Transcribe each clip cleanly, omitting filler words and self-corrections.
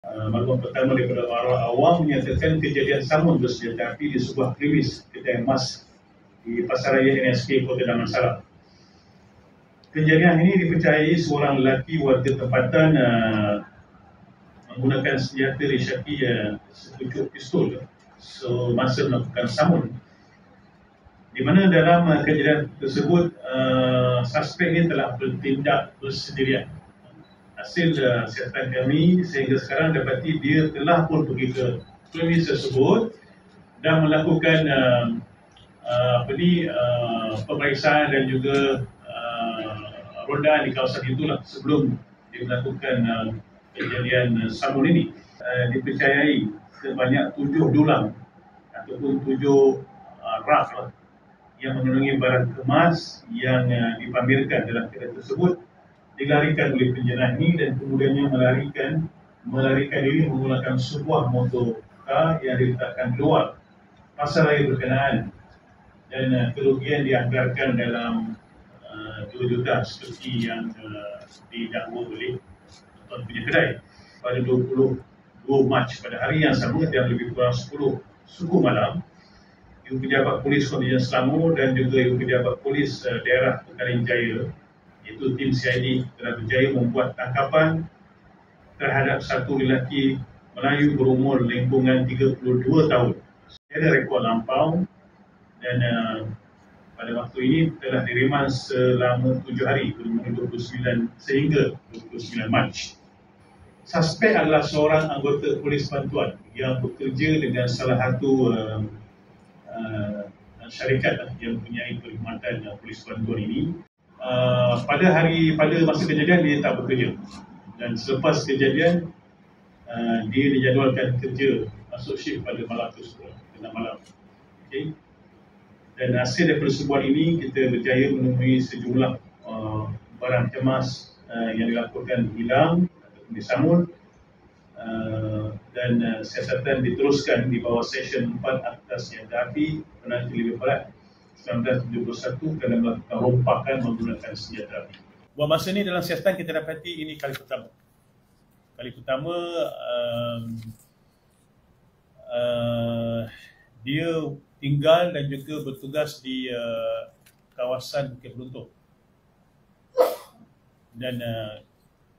Maklumat pertama daripada orang awam menyatakan kejadian samun bersenjata api di sebuah klinis kedai emas di Pasaraya NSK Kota Damansara. Kejadian ini dipercayai seorang lelaki warga tempatan menggunakan senjata Rishyaki sepucuk pistol semasa melakukan samun, di mana dalam kejadian tersebut suspek ini telah bertindak bersendirian. Hasil siasatan kami sehingga sekarang dapati dia telah pun pergi ke klinis tersebut dan melakukan pemeriksaan dan juga ronda di kawasan itulah sebelum dia melakukan kejadian samun ini. Dipercayai sebanyak 7 dulang ataupun 7 rak yang mengandungi barang kemas yang dipamerkan dalam kedai tersebut dilarikan oleh penjenayah ini dan kemudiannya melarikan diri menggunakan sebuah motor car yang diletakkan luar pasaraya berkenaan, dan kerugian dianggarkan dalam 2 juta seperti yang didakwa oleh tuan punya kedai pada 22 Mac pada hari yang sama dan lebih kurang 10 suku malam. Ibu Pejabat Polis Kontijen Selangor dan juga Ibu Pejabat Polis Daerah Petaling Jaya, iaitu tim CID, telah berjaya membuat tangkapan terhadap satu lelaki Melayu berumur lingkungan 32 tahun. Dia ada rekod lampau dan pada waktu ini telah direman selama 7 hari bermula 29 sehingga 29 Mac. Suspek adalah seorang anggota polis bantuan yang bekerja dengan salah satu syarikat yang mempunyai perkhidmatan polis bantuan ini. Pada masa kejadian dia tak bekerja, dan selepas kejadian dia dijadualkan kerja masuk shift pada malam tersebut, tengah malam. Okay. Dan hasil daripada sebuah ini kita berjaya menemui sejumlah barang kemas yang dilaporkan hilang ataupun disamun, dan siasatan diteruskan di bawah Seksyen 4 Akta Senjata Api Penanti Lebih Berat 1971 kerana melakukan rompakan menggunakan senjata api. Buat masa ini dalam siasatan kita dapati ini kali pertama. Dia tinggal dan juga bertugas di kawasan Bukit Beruntung. Dan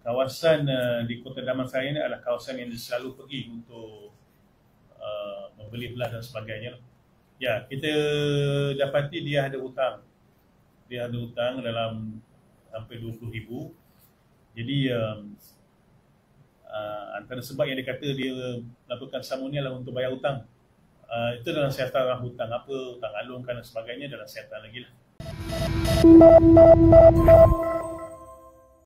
kawasan di Kota Damansara ini adalah kawasan yang dia selalu pergi untuk membeli belah dan sebagainya. Ya, kita dapati dia ada hutang. Dia ada hutang dalam hampir 20,000. Jadi antara sebab yang dia kata dia melakukan samun ni adalah untuk bayar hutang. Itu dalam siasatan hutang apa, hutang alung dan sebagainya dalam siasatan lagi lah.